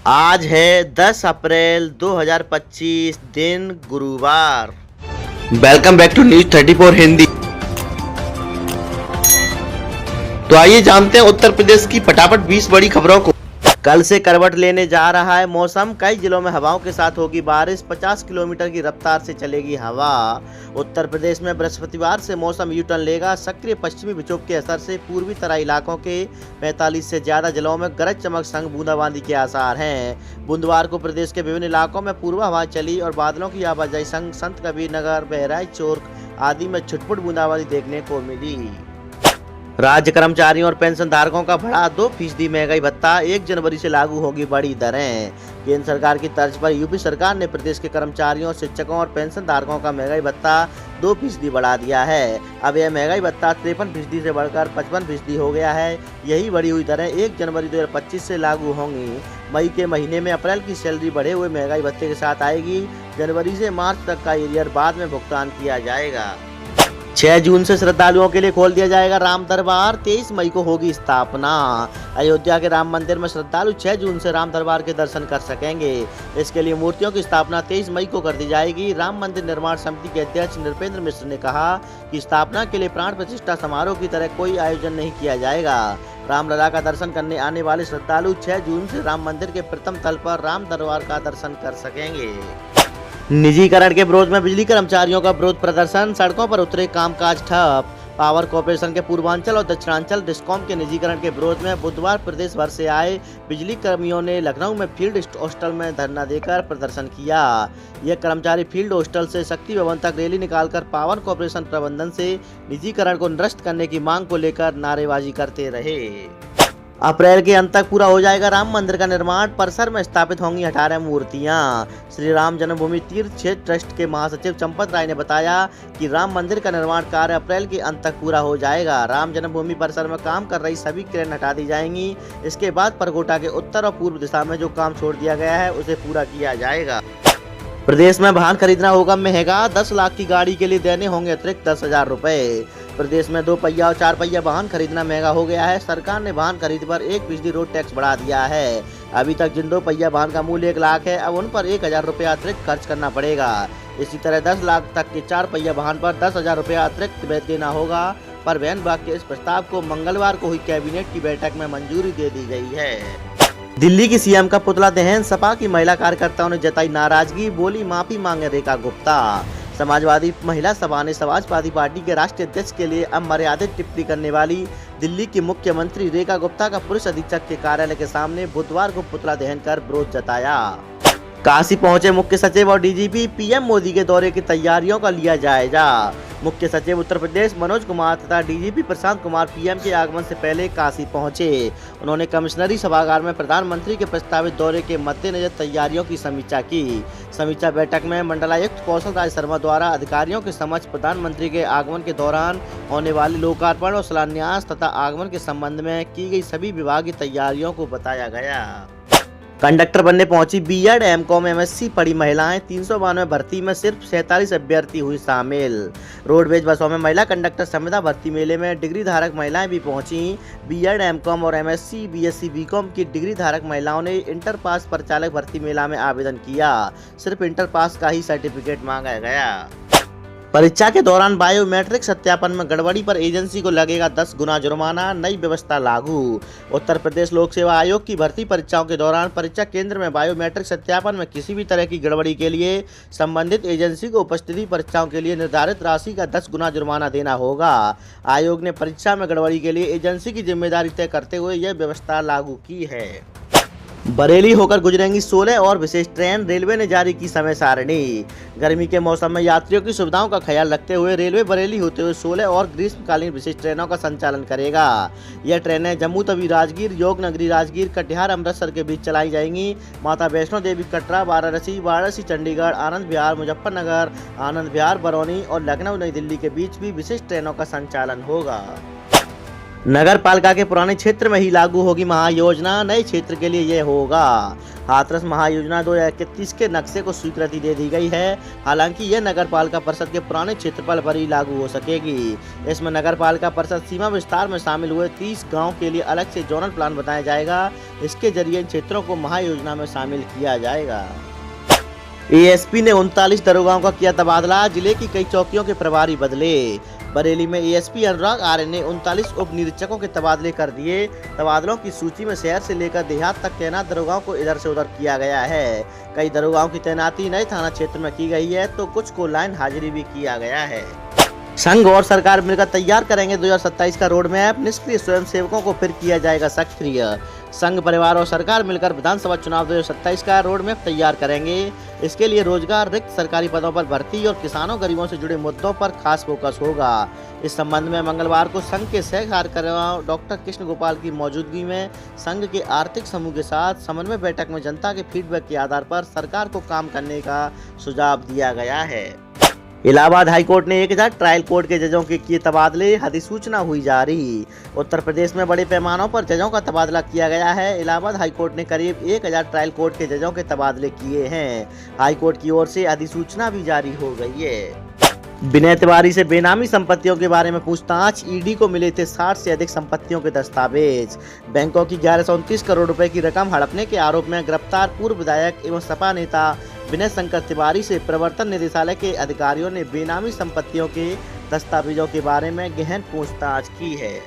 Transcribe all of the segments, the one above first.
आज है 10 अप्रैल 2025 दिन गुरुवार। Welcome back to news 34 Hindi. तो आइए जानते हैं उत्तर प्रदेश की फटाफट 20 बड़ी खबरों को। कल से करवट लेने जा रहा है मौसम। कई जिलों में हवाओं के साथ होगी बारिश। 50 किलोमीटर की रफ्तार से चलेगी हवा। उत्तर प्रदेश में बृहस्पतिवार से मौसम यू टर्न लेगा। सक्रिय पश्चिमी विक्षोभ के असर से पूर्वी तराई इलाकों के 45 से ज्यादा जिलों में गरज चमक संग बूंदाबांदी के आसार हैं। बुधवार को प्रदेश के विभिन्न इलाकों में पूर्वा हवा चली और बादलों की आवाजाही संग संत कबीर नगर, बहराइच, चोर्क आदि में छुटपुट बूंदाबांदी देखने को मिली। राज्य कर्मचारियों और पेंशन धारकों का बढ़ा 2% महंगाई भत्ता। 1 जनवरी से लागू होगी बड़ी दरें। केंद्र सरकार की तर्ज पर यूपी सरकार ने प्रदेश के कर्मचारियों, शिक्षकों और पेंशन धारकों का महंगाई भत्ता 2% बढ़ा दिया है। अब यह महंगाई भत्ता 53% से बढ़कर 55% हो गया है। यही बढ़ी हुई दरें 1 जनवरी 2025 से लागू होंगी। मई के महीने में अप्रैल की सैलरी बढ़े हुए महंगाई भत्ते के साथ आएगी। जनवरी से मार्च तक का एरियर बाद में भुगतान किया जाएगा। 6 जून से श्रद्धालुओं के लिए खोल दिया जाएगा राम दरबार। 23 मई को होगी स्थापना। अयोध्या के राम मंदिर में श्रद्धालु 6 जून से राम दरबार के दर्शन कर सकेंगे। इसके लिए मूर्तियों की स्थापना 23 मई को कर दी जाएगी। राम मंदिर निर्माण समिति के अध्यक्ष नृपेंद्र मिश्र ने कहा कि स्थापना के लिए प्राण प्रतिष्ठा समारोह की तरह कोई आयोजन नहीं किया जाएगा। रामलला का दर्शन करने आने वाले श्रद्धालु 6 जून से राम मंदिर के प्रथम तल पर राम दरबार का दर्शन कर सकेंगे। निजीकरण के विरोध में बिजली कर्मचारियों का विरोध प्रदर्शन। सड़कों पर उतरे कामकाज ठप। पावर कॉर्पोरेशन के पूर्वांचल और दक्षिणांचल डिस्कॉम के निजीकरण के विरोध में बुधवार प्रदेश भर से आए बिजली कर्मियों ने लखनऊ में फील्ड हॉस्टल में धरना देकर प्रदर्शन किया। ये कर्मचारी फील्ड हॉस्टल से शक्ति भवन तक रैली निकालकर पावर कॉर्पोरेशन प्रबंधन से निजीकरण को निरस्त करने की मांग को लेकर नारेबाजी करते रहे। अप्रैल के अंत तक पूरा हो जाएगा राम मंदिर का निर्माण। परिसर में स्थापित होंगी 18 मूर्तियां। श्री राम जन्मभूमि तीर्थ क्षेत्र ट्रस्ट के महासचिव चंपत राय ने बताया कि राम मंदिर का निर्माण कार्य अप्रैल के अंत तक पूरा हो जाएगा। राम जन्मभूमि परिसर में काम कर रही सभी क्रेन हटा दी जाएंगी। इसके बाद परकोटा के उत्तर और पूर्व दिशा में जो काम छोड़ दिया गया है उसे पूरा किया जाएगा। प्रदेश में वाहन खरीदना होगा महंगा। 10 लाख की गाड़ी के लिए देने होंगे अतिरिक्त 10,000 रुपए। प्रदेश में 2 पहिया और 4 पहिया वाहन खरीदना महंगा हो गया है। सरकार ने वाहन खरीद पर 1% रोड टैक्स बढ़ा दिया है। अभी तक जिन 2 पहिया वाहन का मूल्य 1 लाख है, अब उन पर 1,000 रुपया अतिरिक्त खर्च करना पड़ेगा। इसी तरह 10 लाख तक के 4 पहिया वाहन पर 10,000 रुपया अतिरिक्त देना होगा। परिवहन विभाग के इस प्रस्ताव को मंगलवार को हुई कैबिनेट की बैठक में मंजूरी दे दी गई है। दिल्ली की सीएम का पुतला दहन। सपा की महिला कार्यकर्ताओं ने जताई नाराजगी। बोली माफी मांगे रेखा गुप्ता। समाजवादी महिला सभा ने समाजवादी पार्टी के राष्ट्रीय अध्यक्ष के लिए अमर्यादित टिप्पणी करने वाली दिल्ली की मुख्यमंत्री रेखा गुप्ता का पुलिस अधीक्षक के कार्यालय के सामने बुधवार को पुतला दहन कर विरोध जताया। काशी पहुंचे मुख्य सचिव और डीजीपी। पीएम मोदी के दौरे की तैयारियों का लिया जायजा। मुख्य सचिव उत्तर प्रदेश मनोज कुमार तथा डीजीपी प्रशांत कुमार पीएम के आगमन से पहले काशी पहुंचे। उन्होंने कमिश्नरी सभागार में प्रधानमंत्री के प्रस्तावित दौरे के मद्देनजर तैयारियों की समीक्षा की। समीक्षा बैठक में मंडलायुक्त कौशल राज शर्मा द्वारा अधिकारियों के समक्ष प्रधानमंत्री के आगमन के दौरान होने वाले लोकार्पण और शिलान्यास तथा आगमन के संबंध में की गई सभी विभागीय तैयारियों को बताया गया। कंडक्टर बनने पहुंची बीएड, एमकॉम, एमएससी पढ़ी महिलाएं। 392 भर्ती में सिर्फ 47 अभ्यर्थी हुई शामिल। रोडवेज बसों में महिला कंडक्टर संविदा भर्ती मेले में डिग्री धारक महिलाएं भी पहुंची। बीएड, एमकॉम और एमएससी, बीएससी, बीकॉम की डिग्री धारक महिलाओं ने इंटर पास परिचालक भर्ती मेला में आवेदन किया। सिर्फ इंटर पास का ही सर्टिफिकेट मांगा गया। परीक्षा के दौरान बायोमेट्रिक सत्यापन में गड़बड़ी पर एजेंसी को लगेगा 10 गुना जुर्माना। नई व्यवस्था लागू। उत्तर प्रदेश लोक सेवा आयोग की भर्ती परीक्षाओं के दौरान परीक्षा केंद्र में बायोमेट्रिक सत्यापन में किसी भी तरह की गड़बड़ी के लिए संबंधित एजेंसी को उपस्थिति परीक्षाओं के लिए निर्धारित राशि का 10 गुना जुर्माना देना होगा। आयोग ने परीक्षा में गड़बड़ी के लिए एजेंसी की जिम्मेदारी तय करते हुए यह व्यवस्था लागू की है। बरेली होकर गुजरेंगी 16 और विशेष ट्रेन। रेलवे ने जारी की समय सारणी। गर्मी के मौसम में यात्रियों की सुविधाओं का ख्याल रखते हुए रेलवे बरेली होते हुए 16 और ग्रीष्मकालीन विशेष ट्रेनों का संचालन करेगा। यह ट्रेनें जम्मू तवी राजगीर, योग नगरी राजगीर, कटिहार अमृतसर के बीच चलाई जाएंगी। माता वैष्णो देवी कटरा, वाराणसी, वाराणसी चंडीगढ़, आनंद विहार मुजफ्फरनगर, आनंद विहार बरौनी और लखनऊ नई दिल्ली के बीच भी विशेष ट्रेनों का संचालन होगा। नगर पालिका के पुराने क्षेत्र में ही लागू होगी महायोजना, नए क्षेत्र के लिए यह होगा। हाथरस महायोजना 2031 के नक्शे को स्वीकृति दे दी गई है। हालांकि यह नगर पालिका परिषद के पुराने क्षेत्रफल पर ही लागू हो सकेगी। इसमें नगर पालिका परिषद सीमा विस्तार में शामिल हुए 30 गाँव के लिए अलग से जोनल प्लान बनाया जाएगा। इसके जरिए इन क्षेत्रों को महायोजना में शामिल किया जाएगा। एएसपी ने 39 दरोगाओं का किया तबादला, जिले की कई चौकियों के प्रभारी बदले। बरेली में एएसपी अनुराग आर्य ने 39 उप निरीक्षकों के तबादले कर दिए। तबादलों की सूची में शहर से लेकर देहात तक तैनात दरोगाओं को इधर से उधर किया गया है। कई दरोगाओं की तैनाती नए थाना क्षेत्र में की गई है, तो कुछ को लाइन हाजिरी भी किया गया है। संघ और सरकार मिलकर तैयार करेंगे 2027 का रोड मैप, निष्क्रिय स्वयं सेवकों को फिर किया जाएगा सक्रिय। संघ परिवार और सरकार मिलकर विधानसभा चुनाव 2027 का रोड मैप तैयार करेंगे। इसके लिए रोजगार, रिक्त सरकारी पदों पर भर्ती और किसानों गरीबों से जुड़े मुद्दों पर खास फोकस होगा। इस संबंध में मंगलवार को संघ के सह कार्यकर्ता डॉक्टर कृष्ण गोपाल की मौजूदगी में संघ के आर्थिक समूह के साथ समन्वय बैठक में जनता के फीडबैक के आधार पर सरकार को काम करने का सुझाव दिया गया है। इलाहाबाद हाईकोर्ट ने 1000 ट्रायल कोर्ट के जजों के किए तबादले, अधिसूचना हुई जारी। उत्तर प्रदेश में बड़े पैमानों पर जजों का तबादला किया गया है। इलाहाबाद हाईकोर्ट ने करीब 1000 ट्रायल कोर्ट के जजों के तबादले किए हैं। हाईकोर्ट की ओर से अधिसूचना भी जारी हो गई है। विनय तिवारी से बेनामी संपत्तियों के बारे में पूछताछ, ईडी को मिले थे 60 से अधिक संपत्तियों के दस्तावेज। बैंकों की 1129 करोड़ रुपए की रकम हड़पने के आरोप में गिरफ्तार पूर्व विधायक एवं सपा नेता विनय शंकर तिवारी से प्रवर्तन निदेशालय के अधिकारियों ने बेनामी संपत्तियों के दस्तावेजों के बारे में गहन पूछताछ की है।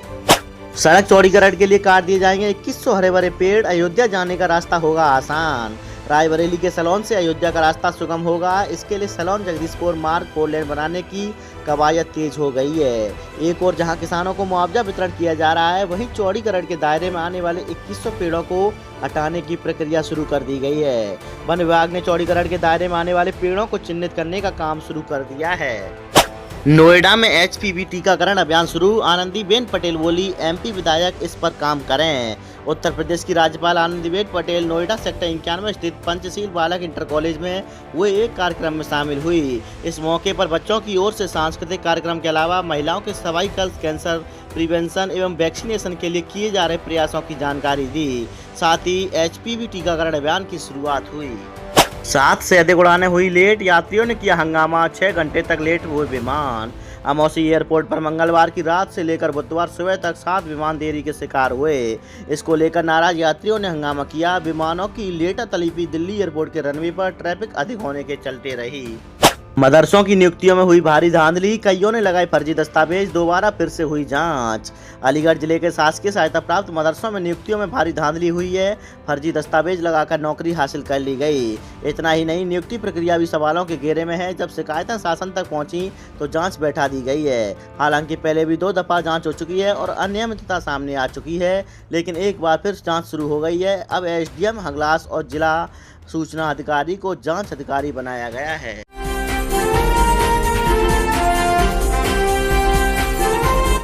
सड़क चौड़ीकरण के लिए काट दिए जाएंगे 2100 हरे भरे पेड़, अयोध्या जाने का रास्ता होगा आसान। रायबरेली के सलोन से अयोध्या का रास्ता सुगम होगा। इसके लिए सलोन जगदीशपुर मार्ग 4 लेन बनाने की कवायद तेज हो गई है। एक और जहां किसानों को मुआवजा वितरण किया जा रहा है, वहीं चौड़ीकरण के दायरे में आने वाले 2100 पेड़ों को हटाने की प्रक्रिया शुरू कर दी गई है। वन विभाग ने चौड़ीकरण के दायरे में आने वाले पेड़ों को चिन्हित करने का काम शुरू कर दिया है। नोएडा में एचपीवी टीकाकरण अभियान शुरू, आनंदीबेन पटेल बोली एमपी विधायक इस पर काम करें। उत्तर प्रदेश की राज्यपाल आनंदीबेन पटेल नोएडा सेक्टर 91 स्थित पंचशील बालक इंटर कॉलेज में हुए एक कार्यक्रम में शामिल हुई। इस मौके पर बच्चों की ओर से सांस्कृतिक कार्यक्रम के अलावा महिलाओं के सर्वाइकल कैंसर प्रिवेंशन एवं वैक्सीनेशन के लिए किए जा रहे प्रयासों की जानकारी दी। साथ ही एचपीवी टीकाकरण अभियान की शुरुआत हुई। 7 से अधिक उड़ानें हुई लेट, यात्रियों ने किया हंगामा, 6 घंटे तक लेट हुए विमान। अमौसी एयरपोर्ट पर मंगलवार की रात से लेकर बुधवार सुबह तक 7 विमान देरी के शिकार हुए। इसको लेकर नाराज यात्रियों ने हंगामा किया। विमानों की लेटा तलीफी दिल्ली एयरपोर्ट के रनवे पर ट्रैफिक अधिक होने के चलते रही। मदरसों की नियुक्तियों में हुई भारी धांधली, कईयों ने लगाए फर्जी दस्तावेज, दोबारा फिर से हुई जांच। अलीगढ़ जिले के शासकीय सहायता प्राप्त मदरसों में नियुक्तियों में भारी धांधली हुई है। फर्जी दस्तावेज लगाकर नौकरी हासिल कर ली गई। इतना ही नहीं, नियुक्ति प्रक्रिया भी सवालों के घेरे में है। जब शिकायतें शासन तक पहुंची तो जांच बैठा दी गई है। हालांकि पहले भी 2 दफा जांच हो चुकी है और अनियमितता सामने आ चुकी है, लेकिन एक बार फिर जाँच शुरू हो गई है। अब एसडीएम हंगलास और जिला सूचना अधिकारी को जाँच अधिकारी बनाया गया है।